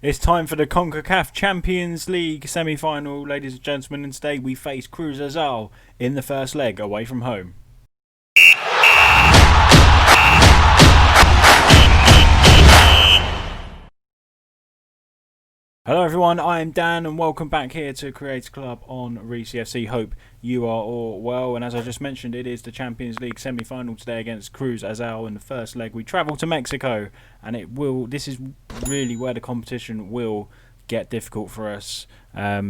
It's time for the CONCACAF Champions League semi-final, ladies and gentlemen, and today we face Cruz Azul in the first leg away from home. Hello everyone, I am Dan and welcome back here to Creator Club on Reesy FC. Hope you are all well, and as I just mentioned, it is the Champions League semi-final today against Cruz Azul. In the first leg we travel to Mexico, and this is really where the competition will get difficult for us,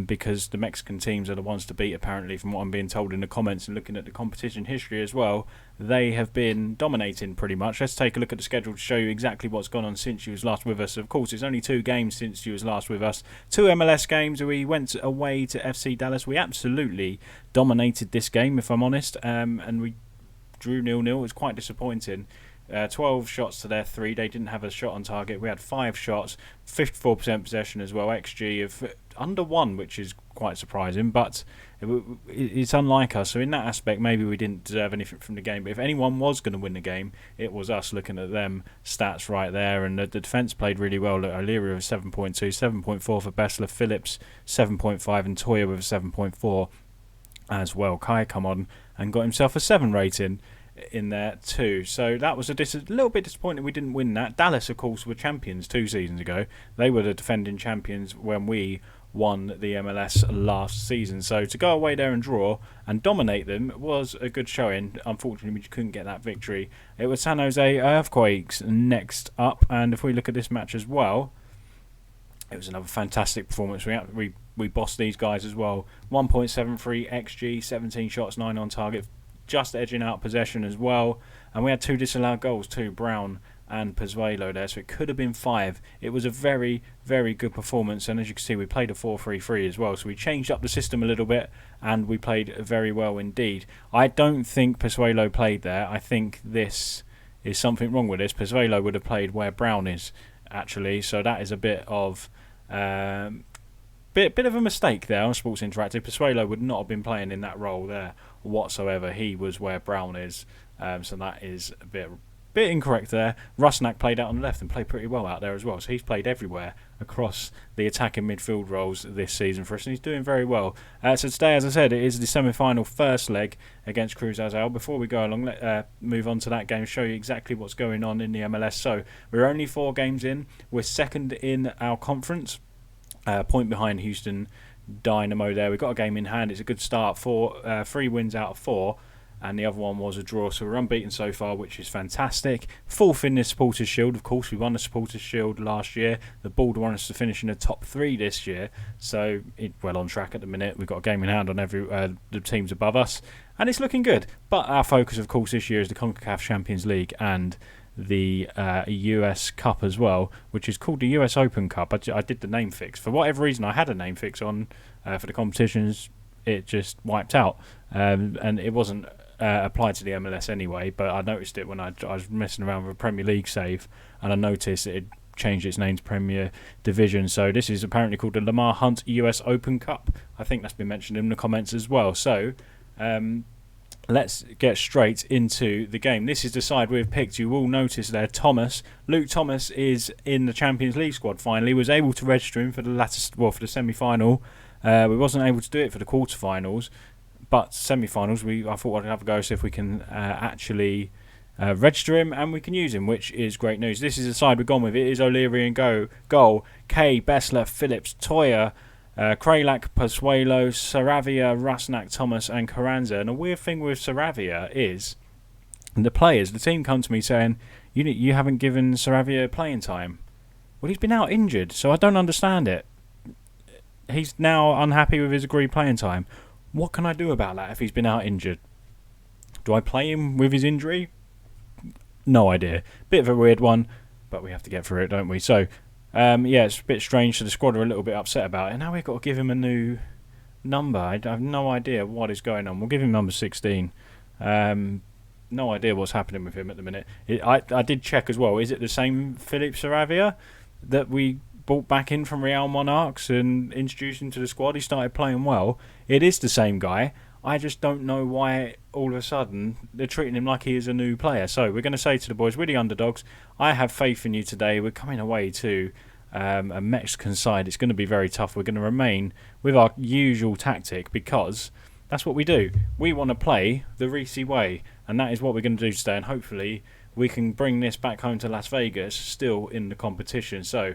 because the Mexican teams are the ones to beat, apparently, from what I'm being told in the comments, and looking at the competition history as well. They have been dominating pretty much. Let's take a look at the schedule to show you exactly what's gone on since you was last with us. Of course, it's only 2 games since you was last with us. 2 MLS games. We went away to FC Dallas. We absolutely dominated this game, if I'm honest, and we drew 0-0. It was quite disappointing. 12 shots to their 3. They didn't have a shot on target. We had 5 shots, 54% possession as well. XG of under 1, which is quite surprising, but it's unlike us. So in that aspect, maybe we didn't deserve anything from the game. But if anyone was going to win the game, it was us, looking at them stats right there. And the defence played really well. Look, O'Leary with 7.2, 7.4 for Bessler, Phillips 7.5, and Toya with a 7.4 as well. Kai come on and got himself a 7 rating in there too. So that was a little bit disappointing we didn't win that. Dallas, of course, were champions 2 seasons ago. They were the defending champions when we won the MLS last season. So to go away there and draw and dominate them was a good showing. Unfortunately, we couldn't get that victory. It was San Jose Earthquakes next up, and if we look at this match as well, it was another fantastic performance. We bossed these guys as well. 1.73 XG, 17 shots, 9 on target, just edging out possession as well. And we had 2 disallowed goals too, Brown and Pozuelo there, so it could have been 5. It was a very, very good performance, and as you can see, we played a 4-3-3 as well, so we changed up the system a little bit, and we played very well indeed. I don't think Pozuelo played there. I think this is something wrong with this. Pozuelo would have played where Brown is, actually, so that is a bit of bit of a mistake there on Sports Interactive. Pozuelo would not have been playing in that role there whatsoever. He was where Brown is, so that is a bit incorrect there. Rusnak played out on the left and played pretty well out there as well, so he's played everywhere across the attacking midfield roles this season for us, and he's doing very well. So today, as I said, it is the semi-final first leg against Cruz Azul. Before we go along, let's move on to that game, show you exactly what's going on in the MLS. So we're only 4 games in. We're second in our conference, point behind Houston Dynamo there. We've got a game in hand. It's a good start. 3 wins out of 4, and the other one was a draw, so we're unbeaten so far, which is fantastic. 4th in the Supporters' Shield. Of course, we won the Supporters' Shield last year. The board want us to finish in the top 3 this year, so well on track at the minute. We've got a game in hand on the teams above us, and it's looking good. But our focus, of course, this year is the CONCACAF Champions League and the US Cup as well, which is called the US Open Cup. I did the name fix. For whatever reason, I had a name fix on for the competitions. It just wiped out, and it wasn't applied to the MLS anyway, but I noticed it when I was messing around with a Premier League save, and I noticed it had changed its name to Premier Division. So this is apparently called the Lamar Hunt US Open Cup. I think that's been mentioned in the comments as well. So let's get straight into the game. This is the side we've picked. You will notice there, Luke Thomas is in the Champions League squad finally. Was able to register him for for the semi-final. We wasn't able to do it for the quarterfinals, but semi-finals, I thought I'd have a go, see if we can actually register him and we can use him, which is great news. This is the side we've gone with. It is O'Leary and goal. Kay, Bessler, Phillips, Toya, Kralak, Pozuelo, Saravia, Rusnak, Thomas and Carranza. And a weird thing with Saravia is the team come to me saying, you haven't given Saravia playing time. Well, he's been out injured, so I don't understand it. He's now unhappy with his agreed playing time. What can I do about that if he's been out injured? Do I play him with his injury? No idea. Bit of a weird one, but we have to get through it, don't we? So, it's a bit strange. So the squad are a little bit upset about it. And now we've got to give him a new number. I have no idea what is going on. We'll give him number 16. No idea what's happening with him at the minute. I did check as well. Is it the same Philip Saravia that we brought back in from Real Monarchs and introduced him to the squad? He started playing well. It is the same guy. I just don't know why all of a sudden they're treating him like he is a new player. So we're going to say to the boys, we're the underdogs. I have faith in you today. We're coming away to a Mexican side, it's going to be very tough. We're going to remain with our usual tactic because that's what we do. We want to play the Reesy way, and that is what we're going to do today, and hopefully we can bring this back home to Las Vegas still in the competition. So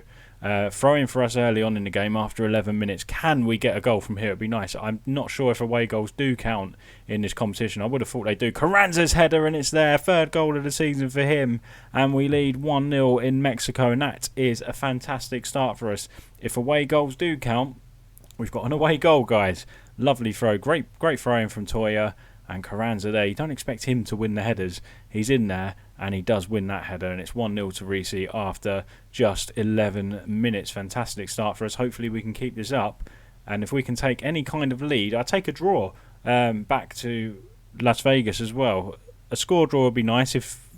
throw-in for us early on in the game after 11 minutes. Can we get a goal from here? It'd be nice. I'm not sure if away goals do count in this competition. I would have thought they do. Carranza's header, and it's there. Third goal of the season for him. And we lead 1-0 in Mexico, and that is a fantastic start for us. If away goals do count, we've got an away goal, guys. Lovely throw. Great throw-in from Toya. And Carranza there. You don't expect him to win the headers. He's in there, and he does win that header, and it's 1-0 to Reesy after just 11 minutes. Fantastic start for us. Hopefully we can keep this up, and if we can take any kind of lead, I'll take a draw back to Las Vegas as well. A score draw would be nice if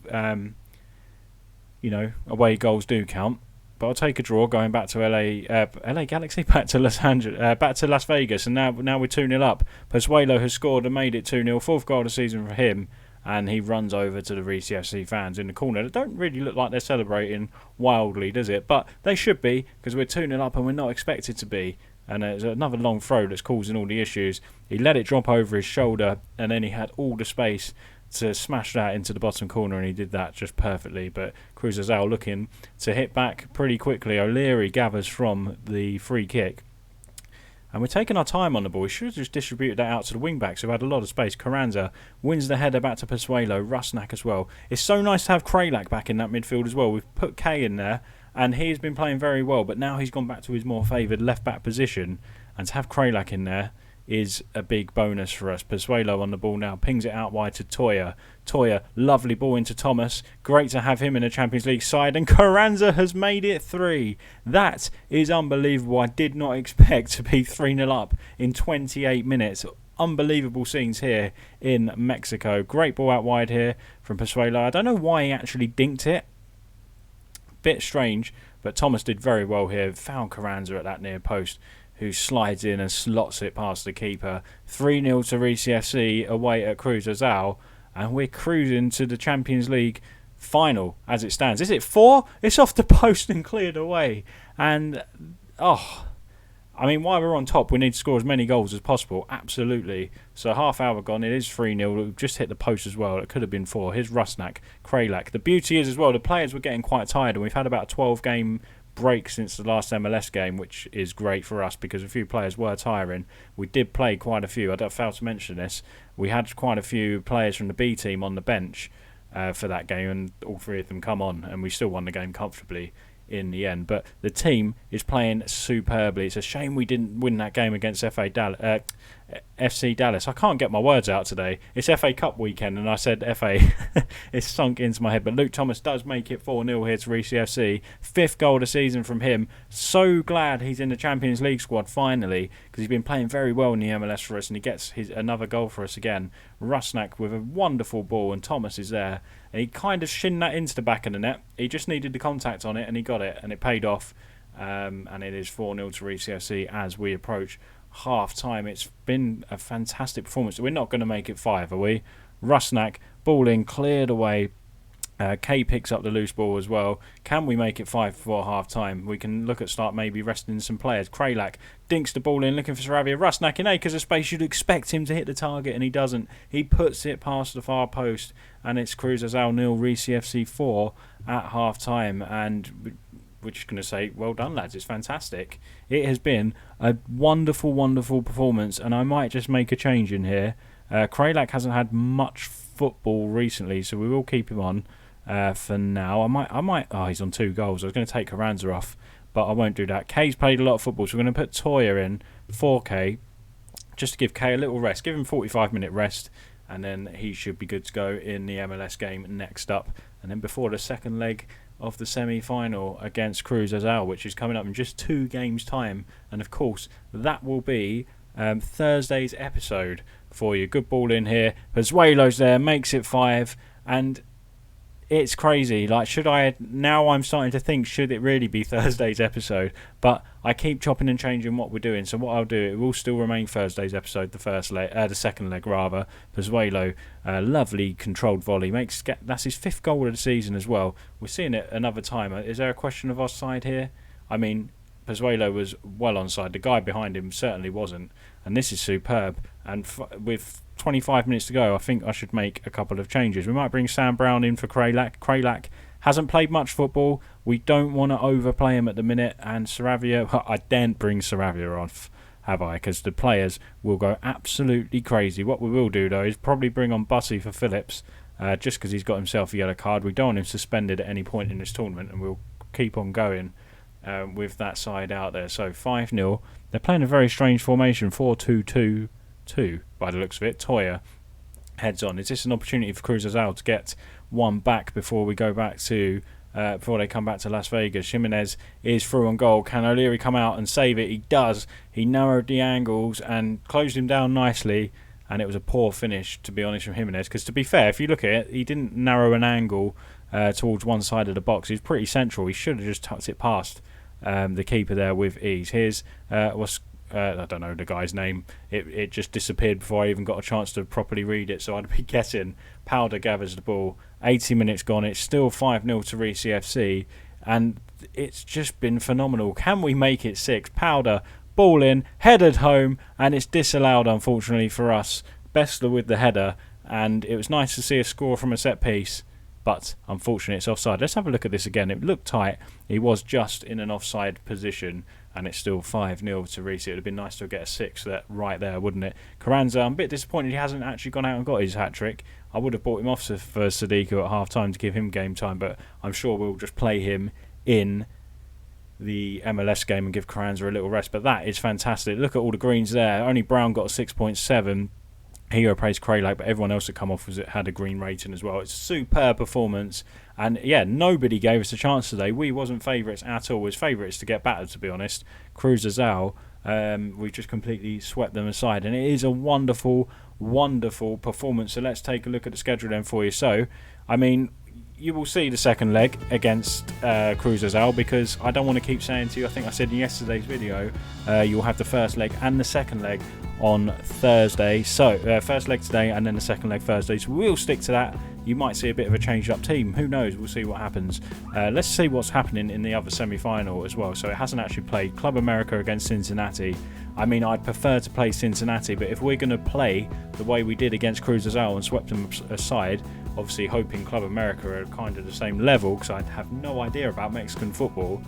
away goals do count. But I'll take a draw going back to LA Galaxy, back to Las Vegas, and now we're 2-0 up. Pozuelo has scored and made it 2-0, fourth goal of the season for him, and he runs over to the Reesy FC fans in the corner. They don't really look like they're celebrating wildly, does it? But they should be, because we're 2-0 up and we're not expected to be. And there's another long throw that's causing all the issues. He let it drop over his shoulder, and then he had all the space to smash that into the bottom corner, and he did that just perfectly. But Cruz Azul looking to hit back pretty quickly. O'Leary gathers from the free kick, and we're taking our time on the ball. We should have just distributed that out to the wing-backs who had a lot of space. Carranza wins the header back to Pozuelo. Rusnak as well. It's so nice to have Kralak back in that midfield as well. We've put Kay in there, and he's been playing very well, but now he's gone back to his more favoured left-back position, and to have Kralak in there is a big bonus for us. Pozuelo on the ball now, pings it out wide to Toya. Toya, lovely ball into Thomas. Great to have him in the Champions League side, and Carranza has made it 3. That is unbelievable. I did not expect to be 3-0 up in 28 minutes. Unbelievable scenes here in Mexico. Great ball out wide here from Pozuelo. I don't know why he actually dinked it. Bit strange, but Thomas did very well here. Found Carranza at that near post, who slides in and slots it past the keeper. 3-0 to Reesy FC away at Cruz Azul, and we're cruising to the Champions League final as it stands. Is it 4? It's off the post and cleared away. And, while we're on top, we need to score as many goals as possible. Absolutely. So half hour gone, it is 3-0. We've just hit the post as well. It could have been 4. Here's Rusnak, Kralak. The beauty is as well, the players were getting quite tired, and we've had about a 12-game break since the last MLS game, which is great for us because a few players were tiring. We did play quite a few. I don't fail to mention this. We had quite a few players from the B team on the bench for that game, and all 3 of them come on, and we still won the game comfortably in the end. But the team is playing superbly. It's a shame we didn't win that game against FC Dallas. I can't get my words out today. It's FA Cup weekend, and I said FA. It's sunk into my head. But Luke Thomas does make it 4-0 here to Reesy FC. 5th goal of the season from him. So glad he's in the Champions League squad finally, because he's been playing very well in the MLS for us, and he gets another goal for us again. Rusnak with a wonderful ball, and Thomas is there. And he kind of shinned that into the back of the net. He just needed the contact on it, and he got it, and it paid off. And it is 4-0 to Reesy FC as we approach half-time. It's been a fantastic performance. We're not going to make it 5, are we? Rusnak, ball in, cleared away. Kay picks up the loose ball as well. Can we make it 5 before half-time? We can look at start maybe resting some players. Kralak dinks the ball in, looking for Sarabia. Rusnak in acres of space. You'd expect him to hit the target, and he doesn't. He puts it past the far post, and it's Cruz Azul 0, Reesy FC 4 at half-time. And we're just going to say, well done, lads. It's fantastic. It has been a wonderful, wonderful performance, and I might just make a change in here. Kralak hasn't had much football recently, so we will keep him on for now. I might. Oh, he's on 2 goals. I was going to take Carranza off, but I won't do that. Kay's played a lot of football, so we're going to put Toya in for Kay, just to give Kay a little rest. Give him 45-minute rest, and then he should be good to go in the MLS game next up. And then before the second leg of the semi-final against Cruz Azul, which is coming up in just 2 games' time. And of course, that will be Thursday's episode for you. Good ball in here. Pozuelo's there, makes it 5, and it's crazy. Like, now I'm starting to think, should it really be Thursday's episode? But I keep chopping and changing what we're doing. So what I'll do, it will still remain Thursday's episode, the second leg rather. Pozuelo, lovely controlled volley, that's his 5th goal of the season as well. We're seeing it another time. Is there a question of offside here? I mean, Pozuelo was well onside. The guy behind him certainly wasn't. And this is superb. And with 25 minutes to go, I think I should make a couple of changes. We might bring Sam Brown in for Kralak. Kralak hasn't played much football. We don't want to overplay him at the minute. And Saravia, I daren't bring Saravia off, have I? Because the players will go absolutely crazy. What we will do, though, is probably bring on Bussy for Phillips, just because he's got himself a yellow card. We don't want him suspended at any point in this tournament, and we'll keep on going with that side out there. So 5-0. They're playing a very strange formation, 4-2-2-2 by the looks of it. Toya heads on. Is this an opportunity for Cruz Azul to get one back before we go back to before they come back to Las Vegas? Jimenez is through on goal. Can O'Leary come out and save it? He does. He narrowed the angles and closed him down nicely, and it was a poor finish, to be honest, from Jimenez, because to be fair, if you look at it, he didn't narrow an angle towards one side of the box. He's pretty central. He should have just tucked it past the keeper there with ease. Here's I don't know the guy's name. It just disappeared before I even got a chance to properly read it, so I'd be guessing. Powder gathers the ball. 80 minutes gone. It's still 5-0 to Reesy FC, and it's just been phenomenal. Can we make it 6? Powder, ball in, headed home, and it's disallowed, unfortunately, for us. Bessler with the header, and it was nice to see a score from a set piece, but unfortunately it's offside. Let's have a look at this again. It looked tight. He was just in an offside position, and it's still 5-0 to Reesy. It would have been nice to get a 6 right there, wouldn't it? Carranza, I'm a bit disappointed he hasn't actually gone out and got his hat-trick. I would have bought him off for Sadiku at half-time to give him game time, but I'm sure we'll just play him in the MLS game and give Carranza a little rest. But that is fantastic. Look at all the greens there. Only Brown got a 6.7. Hero praised Kralak, but everyone else that come off had a green rating as well. It's a superb performance, and yeah, nobody gave us a chance today. We wasn't favourites at all. It was favourites to get battered, to be honest. Cruz Azul, we just completely swept them aside, and it is a wonderful, wonderful performance. So let's take a look at the schedule then for you. So, I mean, you will see the second leg against Cruz Azul, because I don't want to keep saying to you, I think I said in yesterday's video, you'll have the first leg and the second leg on Thursday. So first leg today and then the second leg Thursday. So we'll stick to that. You might see a bit of a changed up team. Who knows? We'll see what happens. Let's see what's happening in the other semi-final as well. So it hasn't actually played. Club America against Cincinnati. I mean, I'd prefer to play Cincinnati, but if we're going to play the way we did against Cruz Azul and swept them aside, obviously hoping Club America are kind of the same level, because I have no idea about Mexican football.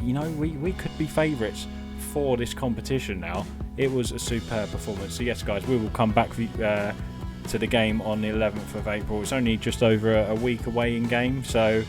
You know, we could be favourites for this competition now. It was a superb performance. So yes, guys, we will come back to the game on the 11th of April. It's only just over a week away in game, so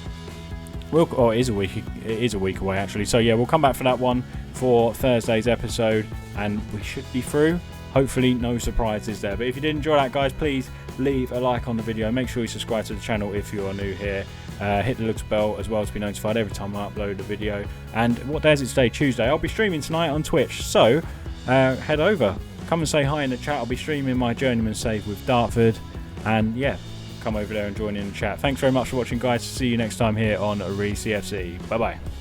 it is a week. It is a week away actually. So yeah, we'll come back for that one for Thursday's episode, and we should be through. Hopefully, no surprises there. But if you did enjoy that, guys, please leave a like on the video. Make sure you subscribe to the channel if you are new here. Hit the little bell as well to be notified every time I upload a video. And what day is it today? Tuesday. I'll be streaming tonight on Twitch, so head over. Come and say hi in the chat. I'll be streaming my Journeyman save with Dartford. And yeah, come over there and join in the chat. Thanks very much for watching, guys. See you next time here on Reesy FC. Bye-bye.